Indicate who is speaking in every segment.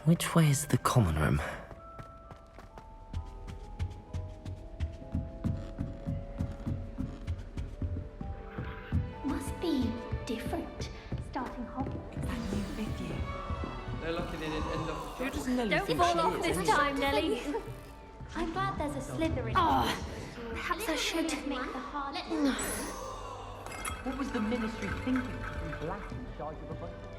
Speaker 1: Which way is the common room?
Speaker 2: Must be different. Starting Hogwarts.
Speaker 3: I'm with you.
Speaker 4: They're lucky they didn't end up.
Speaker 3: Who does Nelly
Speaker 2: Don't
Speaker 3: think
Speaker 2: fall
Speaker 3: she
Speaker 2: off
Speaker 3: is?
Speaker 2: this time, Nelly. I'm glad there's a slither in
Speaker 5: Oh, perhaps I should.
Speaker 2: make the hard.
Speaker 6: What was the ministry thinking? Black in charge of a bunch of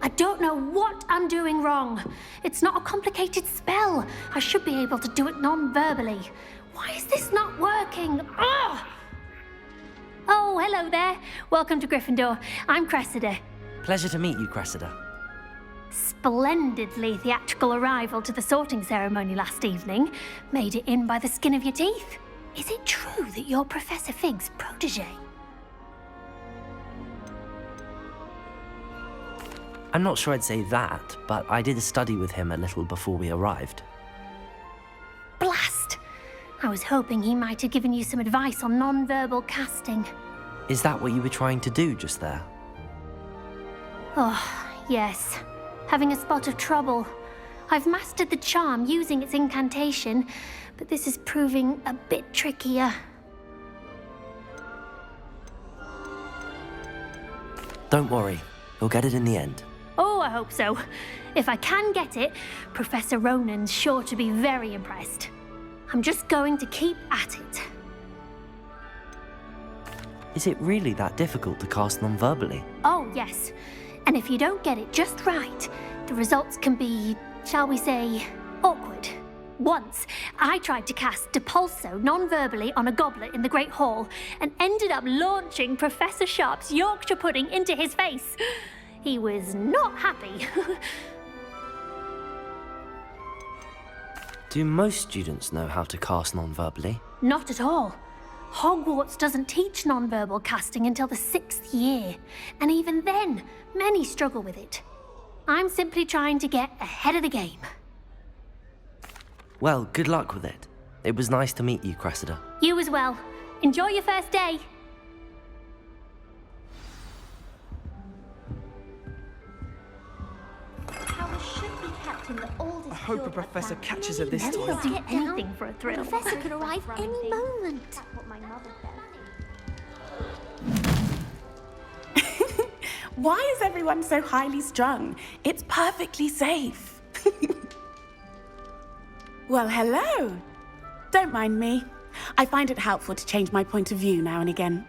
Speaker 5: I don't know what I'm doing wrong. It's not a complicated spell. I should be able to do it non-verbally. Why is this not working? Ugh! Oh, hello there. Welcome to Gryffindor. I'm Cressida.
Speaker 1: Pleasure to meet you, Cressida.
Speaker 5: Splendidly theatrical arrival to the sorting ceremony last evening. Made it in by the skin of your teeth. Is it true that you're Professor Fig's protege?
Speaker 1: I'm not sure I'd say that, but I did study with him a little before we arrived.
Speaker 5: Blast! I was hoping he might have given you some advice on non-verbal casting.
Speaker 1: Is that what you were trying to do just there?
Speaker 5: Oh, yes. Having a spot of trouble. I've mastered the charm using its incantation, but this is proving a bit trickier.
Speaker 1: Don't worry, you'll get it in the end.
Speaker 5: Oh, I hope so. If I can get it, Professor Ronan's sure to be very impressed. I'm just going to keep at it.
Speaker 1: Is it really that difficult to cast non-verbally?
Speaker 5: Oh, yes. And if you don't get it just right, the results can be, shall we say, awkward. Once, I tried to cast Depulso non-verbally on a goblet in the Great Hall and ended up launching Professor Sharp's Yorkshire pudding into his face. He was not happy.
Speaker 1: Do most students know how to cast non-verbally?
Speaker 5: Not at all. Hogwarts doesn't teach non-verbal casting until the 6th year, and even then, many struggle with it. I'm simply trying to get ahead of the game.
Speaker 1: Well, good luck with it. It was nice to meet you, Cressida.
Speaker 5: You as well. Enjoy your first day.
Speaker 2: Powers should be kept in the oldest.
Speaker 3: I hope a professor catches her this
Speaker 5: Never
Speaker 3: time.
Speaker 5: do anything for a thrill.
Speaker 2: Professor could arrive any moment. That's what my mother said.
Speaker 3: Why is everyone so highly strung? It's perfectly safe. Well, hello. Don't mind me. I find it helpful to change my point of view now and again.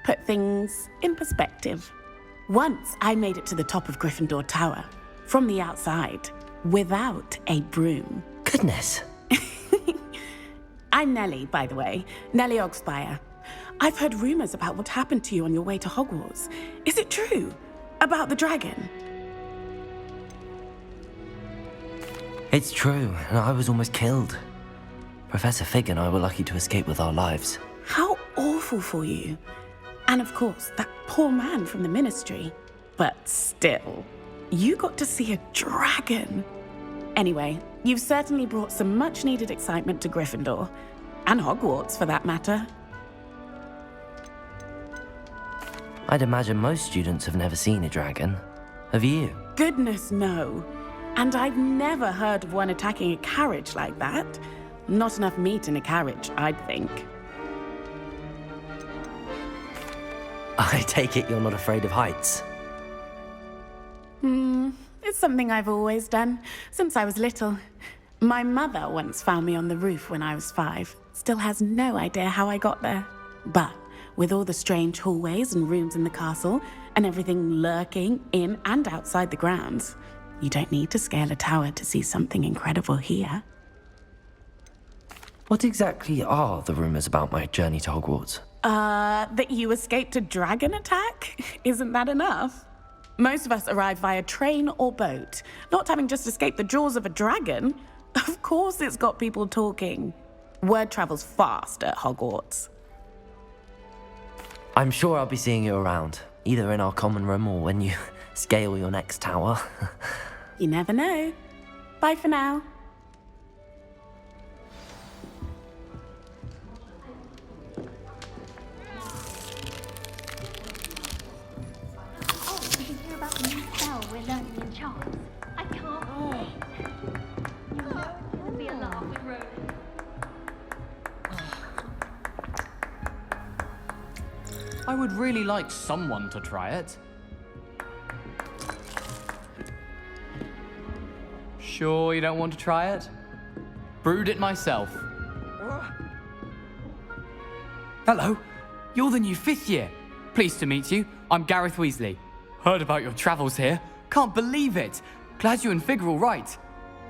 Speaker 3: Put things in perspective. Once I made it to the top of Gryffindor Tower, from the outside, without a broom.
Speaker 1: Goodness.
Speaker 3: I'm Nellie, by the way. Nellie Ogspire. I've heard rumors about what happened to you on your way to Hogwarts. Is it true? About the dragon?
Speaker 1: It's true, and I was almost killed. Professor Fig and I were lucky to escape with our lives.
Speaker 3: How awful for you. And of course, that poor man from the ministry. But still, you got to see a dragon. Anyway, you've certainly brought some much-needed excitement to Gryffindor. And Hogwarts, for that matter.
Speaker 1: I'd imagine most students have never seen a dragon. Have you?
Speaker 3: Goodness, no. And I've never heard of one attacking a carriage like that. Not enough meat in a carriage, I'd think.
Speaker 1: I take it you're not afraid of heights.
Speaker 3: It's something I've always done, since I was little. My mother once found me on the roof when I was 5. Still has no idea how I got there. But with all the strange hallways and rooms in the castle, and everything lurking in and outside the grounds, you don't need to scale a tower to see something incredible here.
Speaker 1: What exactly are the rumors about my journey to Hogwarts?
Speaker 3: That you escaped a dragon attack? Isn't that enough? Most of us arrive via train or boat, not having just escaped the jaws of a dragon. Of course it's got people talking. Word travels fast at Hogwarts.
Speaker 1: I'm sure I'll be seeing you around, either in our common room or when you scale your next tower.
Speaker 3: You never know. Bye for now.
Speaker 6: I would really like someone to try it. Sure you don't want to try it? Brewed it myself. Hello, you're the new 5th year. Pleased to meet you. I'm Gareth Weasley. Heard about your travels here. Can't believe it. Glad you and Fig are all right.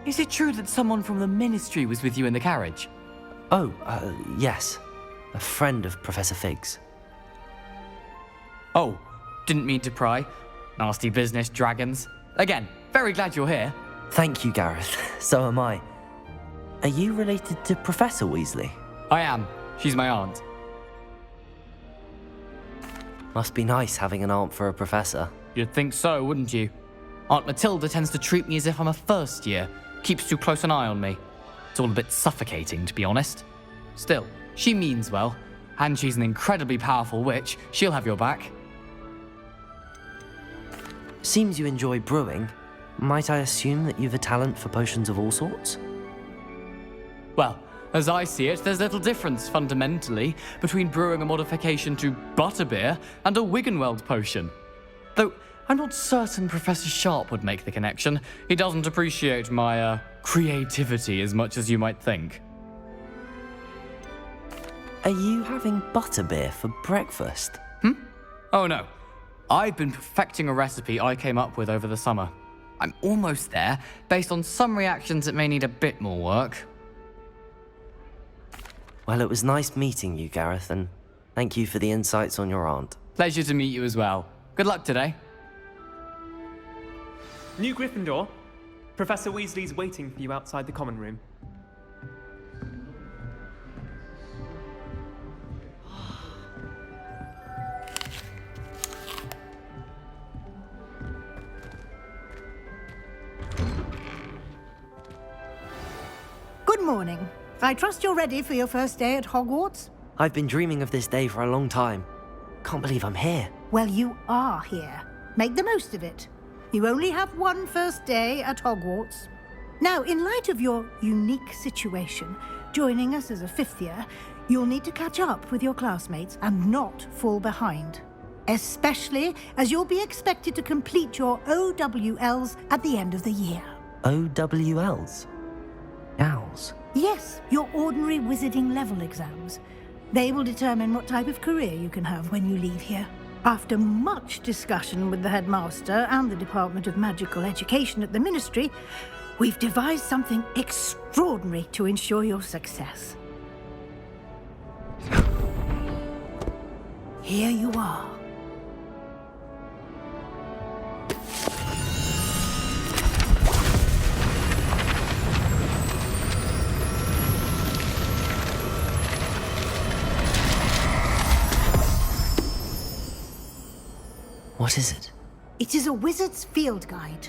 Speaker 6: Is it true that someone from the Ministry was with you in the carriage?
Speaker 1: Oh, yes. A friend of Professor Fig's.
Speaker 6: Oh, didn't mean to pry. Nasty business, dragons. Again, very glad you're here.
Speaker 1: Thank you, Gareth. So am I. Are you related to Professor Weasley?
Speaker 6: I am. She's my aunt.
Speaker 1: Must be nice having an aunt for a professor.
Speaker 6: You'd think so, wouldn't you? Aunt Matilda tends to treat me as if I'm a first year. Keeps too close an eye on me. It's all a bit suffocating, to be honest. Still, she means well. And she's an incredibly powerful witch. She'll have your back.
Speaker 1: Seems you enjoy brewing. Might I assume that you've a talent for potions of all sorts?
Speaker 6: Well, as I see it, there's little difference, fundamentally, between brewing a modification to butterbeer and a Wiggenweld potion. Though, I'm not certain Professor Sharp would make the connection. He doesn't appreciate my, creativity as much as you might think.
Speaker 1: Are you having butterbeer for breakfast?
Speaker 6: Oh no. I've been perfecting a recipe I came up with over the summer. I'm almost there, based on some reactions that may need a bit more work.
Speaker 1: Well, it was nice meeting you, Gareth, and thank you for the insights on your aunt.
Speaker 6: Pleasure to meet you as well. Good luck today.
Speaker 7: New Gryffindor. Professor Weasley's waiting for you outside the common room.
Speaker 8: Good morning. I trust you're ready for your first day at Hogwarts?
Speaker 1: I've been dreaming of this day for a long time. Can't believe I'm here.
Speaker 8: Well, you are here. Make the most of it. You only have one first day at Hogwarts. Now, in light of your unique situation, joining us as a 5th year, you'll need to catch up with your classmates and not fall behind. Especially as you'll be expected to complete your OWLs at the end of the year.
Speaker 1: OWLs? Owls?
Speaker 8: Yes, your ordinary wizarding level exams. They will determine what type of career you can have when you leave here. After much discussion with the headmaster and the Department of Magical Education at the Ministry, we've devised something extraordinary to ensure your success. Here you are.
Speaker 1: What is it?
Speaker 8: It is a wizard's field guide.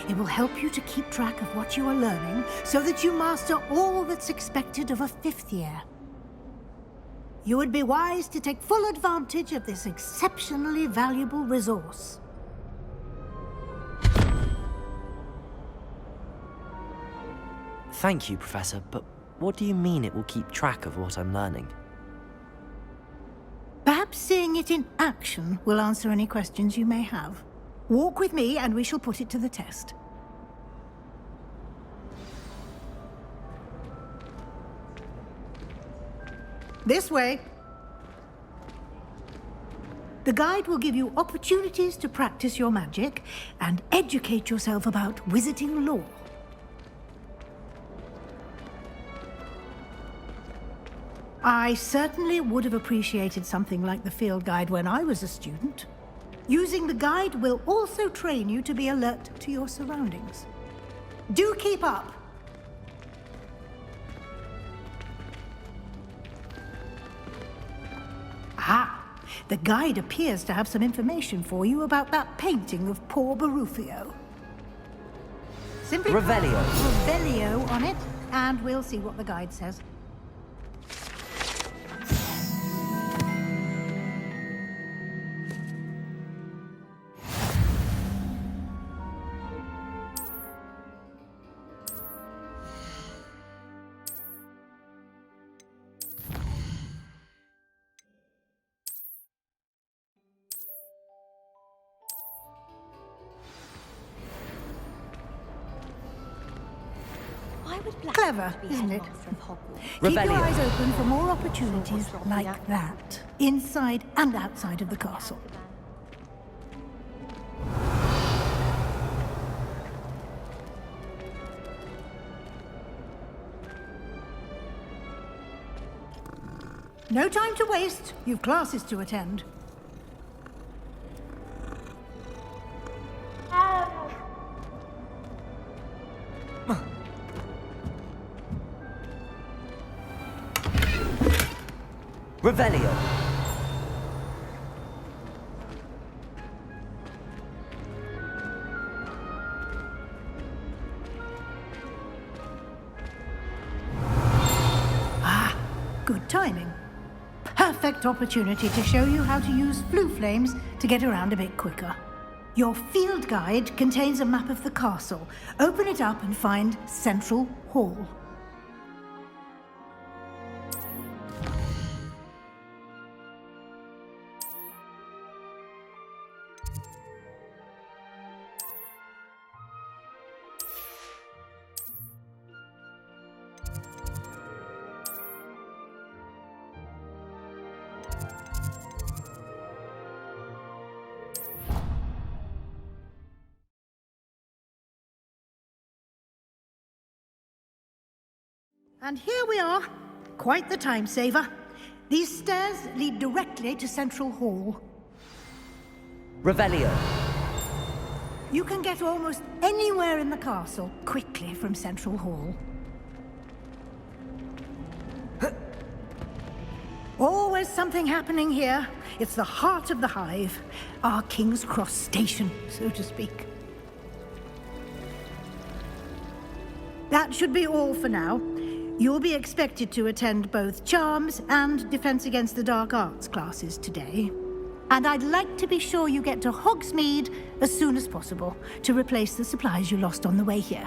Speaker 8: It will help you to keep track of what you are learning so that you master all that's expected of a 5th year. You would be wise to take full advantage of this exceptionally valuable resource.
Speaker 1: Thank you, Professor, but what do you mean it will keep track of what I'm learning?
Speaker 8: Perhaps seeing it in action will answer any questions you may have. Walk with me and we shall put it to the test. This way. The guide will give you opportunities to practice your magic and educate yourself about wizarding lore. I certainly would have appreciated something like the field guide when I was a student. Using the guide will also train you to be alert to your surroundings. Do keep up! Ah, the guide appears to have some information for you about that painting of poor Barufio. Simply
Speaker 1: Revelio.
Speaker 8: Revelio on it, and we'll see what the guide says. Clever, isn't it? Keep your eyes open for more opportunities like that, inside and outside of the castle. No time to waste. You've classes to attend.
Speaker 1: Revelio.
Speaker 8: Good timing. Perfect opportunity to show you how to use flue flames to get around a bit quicker. Your field guide contains a map of the castle. Open it up and find Central Hall. And here we are. Quite the time saver. These stairs lead directly to Central Hall.
Speaker 1: Revelio.
Speaker 8: You can get almost anywhere in the castle quickly from Central Hall. Always something happening here. It's the heart of the hive. Our King's Cross station, so to speak. That should be all for now. You'll be expected to attend both Charms and Defense Against the Dark Arts classes today. And I'd like to be sure you get to Hogsmeade as soon as possible to replace the supplies you lost on the way here.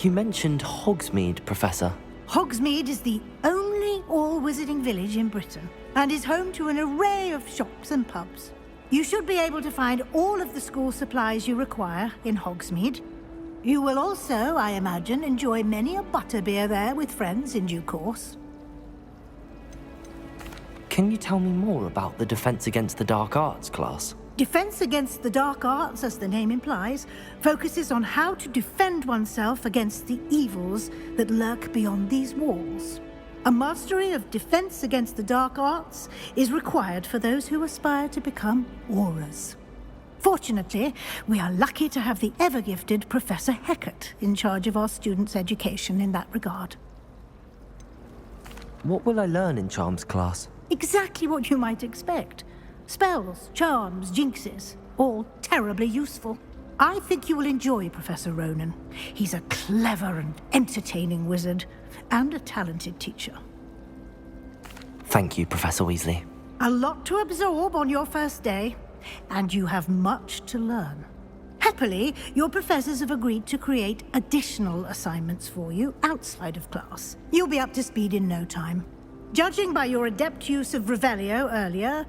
Speaker 1: You mentioned Hogsmeade, Professor.
Speaker 8: Hogsmeade is the only all-wizarding village in Britain and is home to an array of shops and pubs. You should be able to find all of the school supplies you require in Hogsmeade. You will also, I imagine, enjoy many a butterbeer there with friends in due course.
Speaker 1: Can you tell me more about the Defense Against the Dark Arts class?
Speaker 8: Defense Against the Dark Arts, as the name implies, focuses on how to defend oneself against the evils that lurk beyond these walls. A mastery of Defense Against the Dark Arts is required for those who aspire to become Aurors. Fortunately, we are lucky to have the ever-gifted Professor Hecat in charge of our students' education in that regard.
Speaker 1: What will I learn in Charms class?
Speaker 8: Exactly what you might expect. Spells, charms, jinxes, all terribly useful. I think you will enjoy Professor Ronan. He's a clever and entertaining wizard, and a talented teacher.
Speaker 1: Thank you, Professor Weasley.
Speaker 8: A lot to absorb on your first day, and you have much to learn. Happily, your professors have agreed to create additional assignments for you outside of class. You'll be up to speed in no time. Judging by your adept use of Revelio earlier,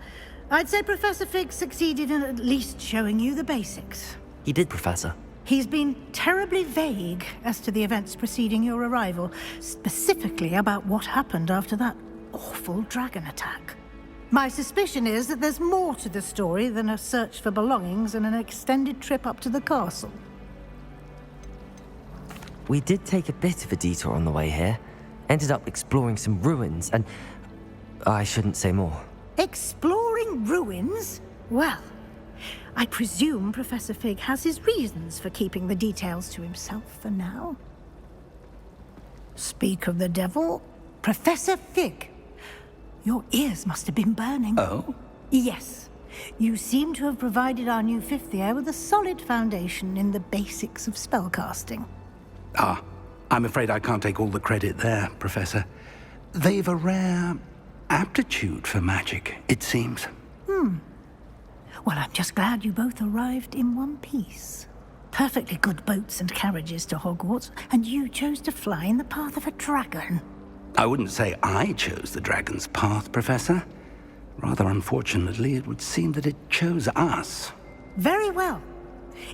Speaker 8: I'd say Professor Fig succeeded in at least showing you the basics.
Speaker 1: He did, Professor.
Speaker 8: He's been terribly vague as to the events preceding your arrival, specifically about what happened after that awful dragon attack. My suspicion is that there's more to the story than a search for belongings and an extended trip up to the castle.
Speaker 1: We did take a bit of a detour on the way here. Ended up exploring some ruins and... I shouldn't say more.
Speaker 8: Exploring ruins? Well, I presume Professor Fig has his reasons for keeping the details to himself for now. Speak of the devil, Professor Fig. Your ears must have been burning.
Speaker 9: Oh?
Speaker 8: Yes. You seem to have provided our new fifth year with a solid foundation in the basics of spellcasting.
Speaker 9: Ah, I'm afraid I can't take all the credit there, Professor. They've a rare aptitude for magic, it seems.
Speaker 8: Well, I'm just glad you both arrived in one piece. Perfectly good boats and carriages to Hogwarts, and you chose to fly in the path of a dragon.
Speaker 9: I wouldn't say I chose the dragon's path, Professor. Rather unfortunately, it would seem that it chose us.
Speaker 8: Very well.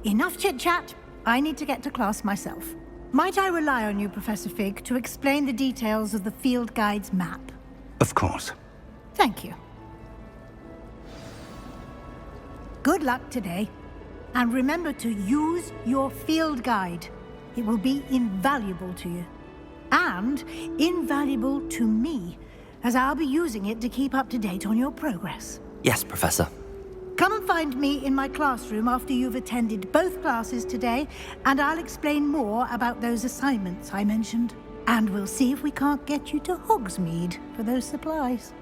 Speaker 8: Enough chit-chat. I need to get to class myself. Might I rely on you, Professor Fig, to explain the details of the field guide's map?
Speaker 9: Of course.
Speaker 8: Thank you. Good luck today. And remember to use your field guide. It will be invaluable to you. And invaluable to me, as I'll be using it to keep up to date on your progress.
Speaker 1: Yes, Professor.
Speaker 8: Come and find me in my classroom after you've attended both classes today, and I'll explain more about those assignments I mentioned. And we'll see if we can't get you to Hogsmeade for those supplies.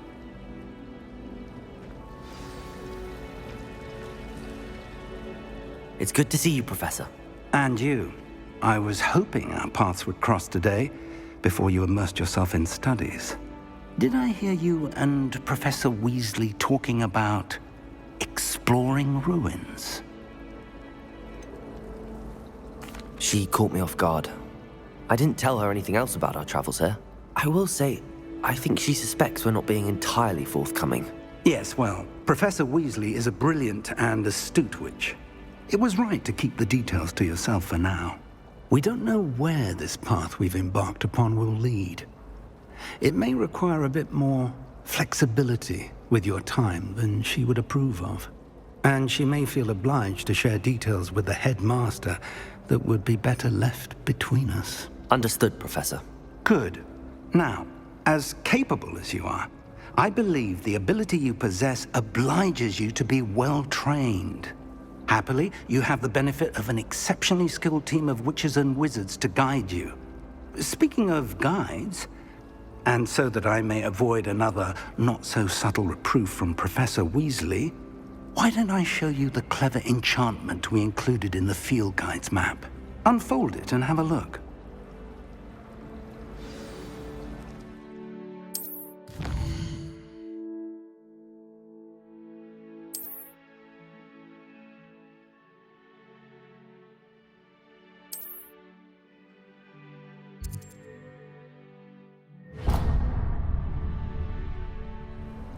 Speaker 1: It's good to see you, Professor.
Speaker 9: And you. I was hoping our paths would cross today, before you immersed yourself in studies. Did I hear you and Professor Weasley talking about exploring ruins?
Speaker 1: She caught me off guard. I didn't tell her anything else about our travels here. I will say, I think she suspects we're not being entirely forthcoming.
Speaker 9: Yes, well, Professor Weasley is a brilliant and astute witch. It was right to keep the details to yourself for now. We don't know where this path we've embarked upon will lead. It may require a bit more flexibility with your time than she would approve of. And she may feel obliged to share details with the headmaster that would be better left between us.
Speaker 1: Understood, Professor.
Speaker 9: Good. Now, as capable as you are, I believe the ability you possess obliges you to be well trained. Happily, you have the benefit of an exceptionally skilled team of witches and wizards to guide you. Speaking of guides, and so that I may avoid another not-so-subtle reproof from Professor Weasley, why don't I show you the clever enchantment we included in the field guide's map? Unfold it and have a look.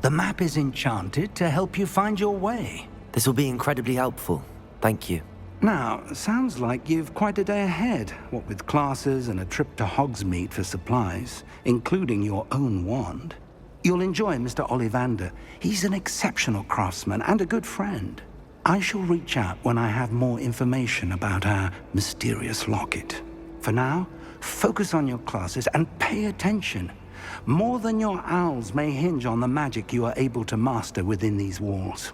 Speaker 9: The map is enchanted to help you find your way.
Speaker 1: This will be incredibly helpful. Thank you.
Speaker 9: Now, sounds like you've quite a day ahead, what with classes and a trip to Hogsmeade for supplies, including your own wand. You'll enjoy Mr. Ollivander. He's an exceptional craftsman and a good friend. I shall reach out when I have more information about our mysterious locket. For now, focus on your classes and pay attention. More than your owls may hinge on the magic you are able to master within these walls.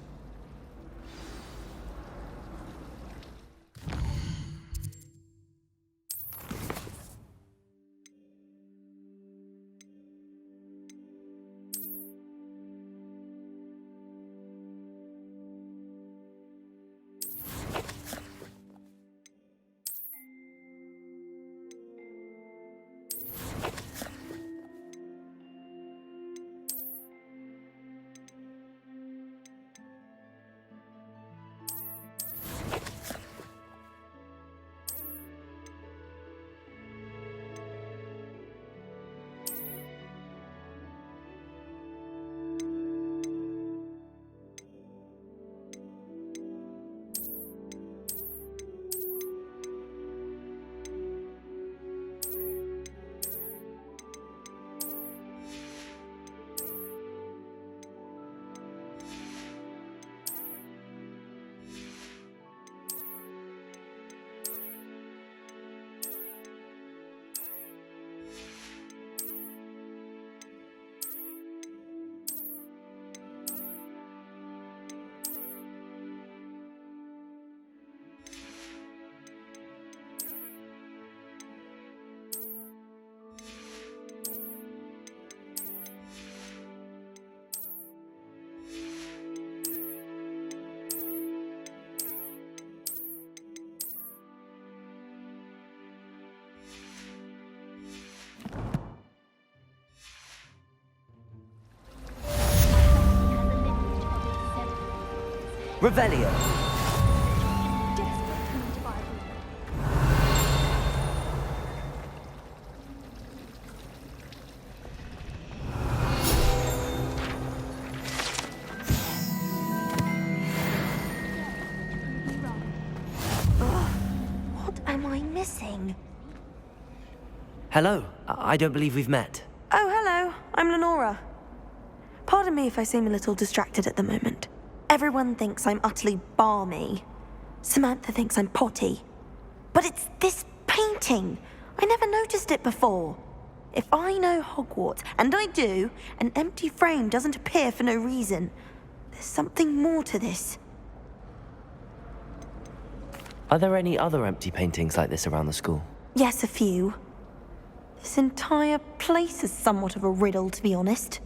Speaker 1: Revelio.
Speaker 5: What
Speaker 10: gone missing.
Speaker 1: Hello. I don't believe we've met.
Speaker 11: Oh, hello. I'm Lenora. Pardon me if I seem a little distracted at the moment. Everyone thinks I'm utterly balmy. Samantha thinks I'm potty. But it's this painting. I never noticed it before. If I know Hogwarts, and I do, an empty frame doesn't appear for no reason. There's something more to this.
Speaker 1: Are there any other empty paintings like this around the school?
Speaker 11: Yes, a few. This entire place is somewhat of a riddle, to be honest.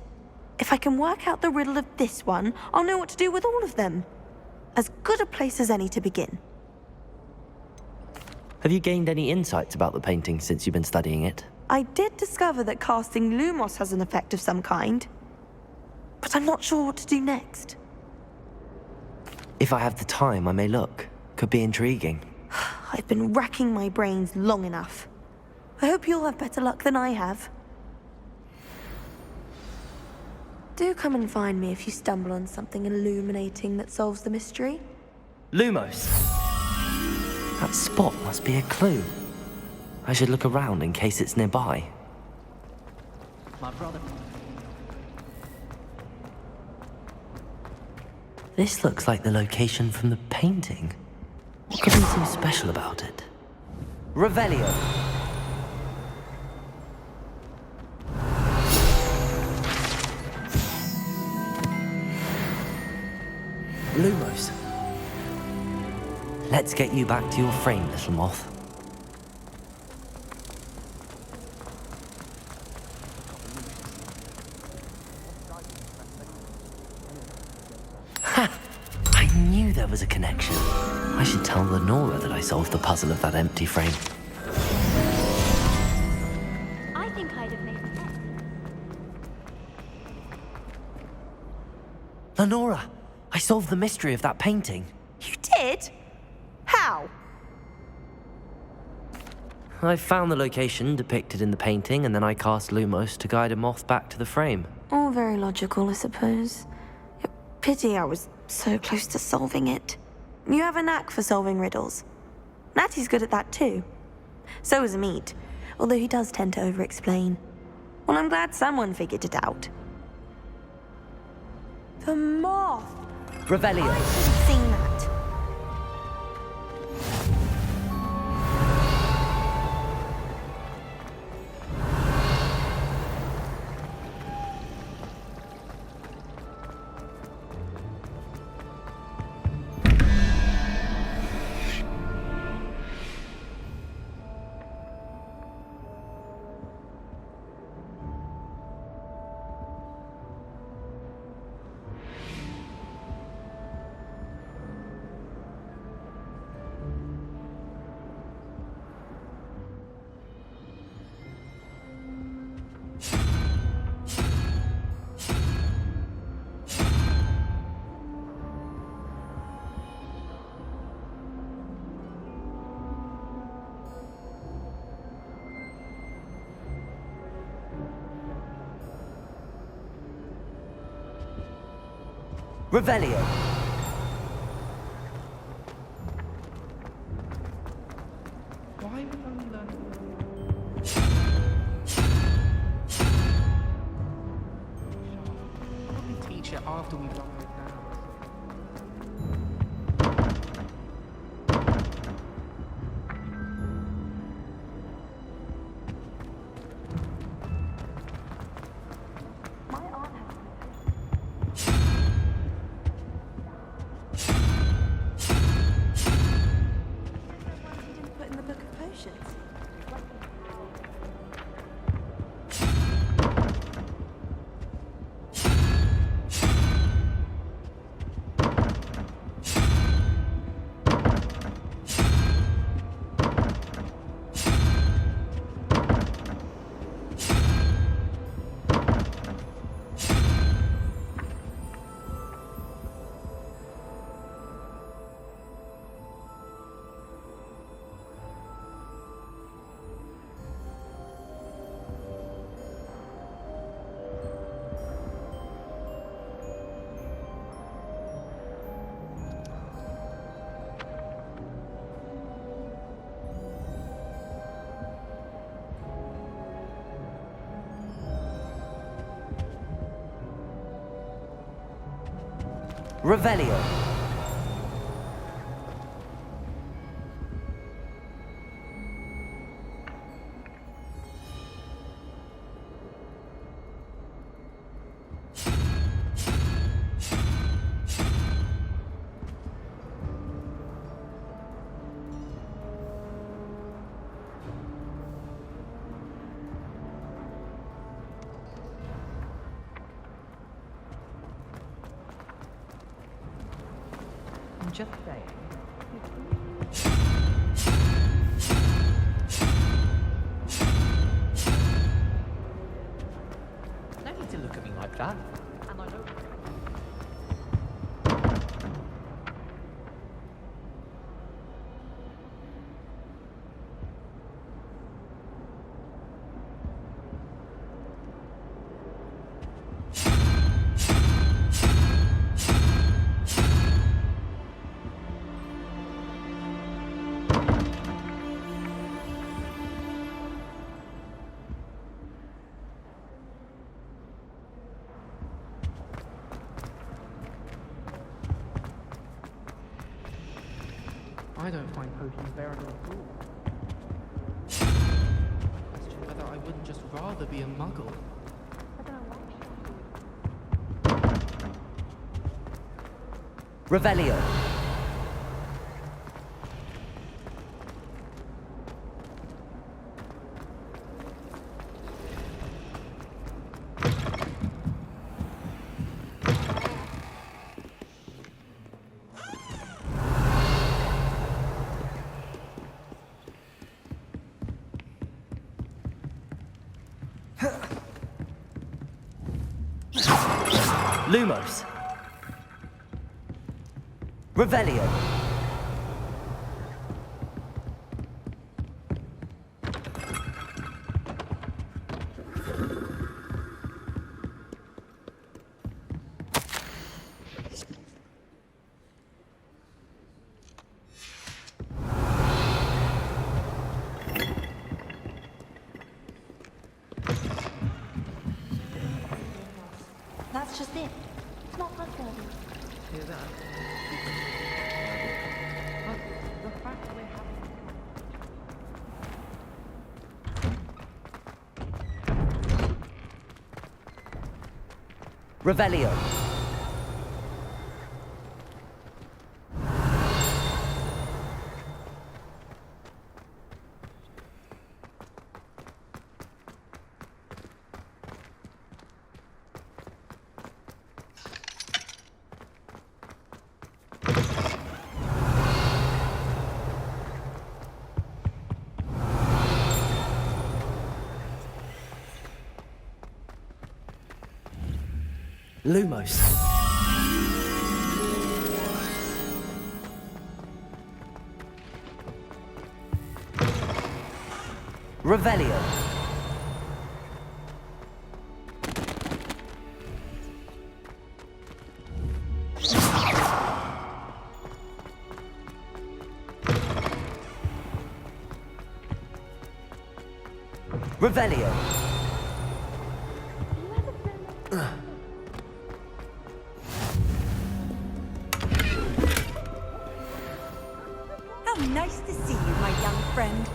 Speaker 11: If I can work out the riddle of this one, I'll know what to do with all of them. As good a place as any to begin.
Speaker 1: Have you gained any insights about the painting since you've been studying it?
Speaker 11: I did discover that casting Lumos has an effect of some kind. But I'm not sure what to do next.
Speaker 1: If I have the time, I may look. Could be intriguing.
Speaker 11: I've been racking my brains long enough. I hope you'll have better luck than I have. Do come and find me if you stumble on something illuminating that solves the mystery.
Speaker 1: Lumos! That spot must be a clue. I should look around in case it's nearby.
Speaker 6: My brother.
Speaker 1: This looks like the location from the painting. What could be so special about it? Revelio! Lumos. Let's get you back to your frame, little moth. Ha! I knew there was a connection. I should tell Lenora that I solved the puzzle of that empty frame.
Speaker 2: I think I'd have made it.
Speaker 1: Lenora! I solved the mystery of that painting.
Speaker 11: You did? How?
Speaker 1: I found the location depicted in the painting, and then I cast Lumos to guide a moth back to the frame.
Speaker 11: All very logical, I suppose. Pity I was so close to solving it. You have a knack for solving riddles. Natty's good at that too. So is Amit, although he does tend to over-explain. Well, I'm glad someone figured it out. The moth!
Speaker 1: Revelio.
Speaker 11: I should have seen that.
Speaker 1: Revelio.
Speaker 4: Why would I learn?
Speaker 12: Probably teach it after we've done it now.
Speaker 11: Put in the book of potions.
Speaker 1: Revelio.
Speaker 12: I'm just saying. No need to look at me like that. And I don't. I don't find potions bearable at all. Question whether I wouldn't just rather be a muggle.
Speaker 1: Revelio. Lumos. Revelio.
Speaker 2: That's just it. It's not that dirty.
Speaker 12: Hear that? But the fact that we're having...
Speaker 1: Revelio. Lumos. Revelio. Revelio.
Speaker 10: How nice to see you, my young friend.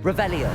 Speaker 1: Revelio.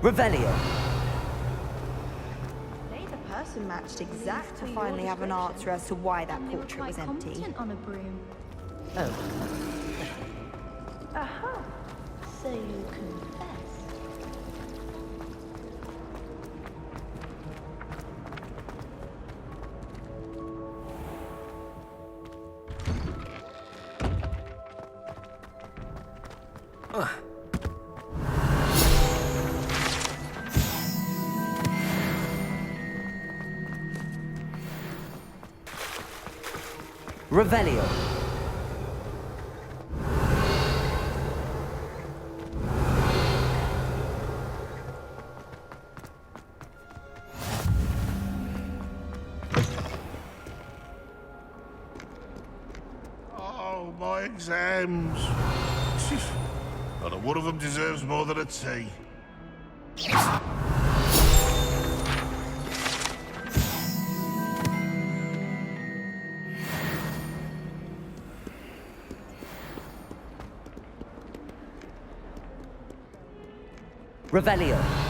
Speaker 1: Revelio.
Speaker 10: They the person matched exact to finally have an answer as to why that portrait was empty.
Speaker 2: On a broom.
Speaker 12: Oh,
Speaker 2: Aha. So you confess.
Speaker 1: Revelio.
Speaker 13: Oh, my exams. Not a one of them deserves more than a tea.
Speaker 1: Revelio.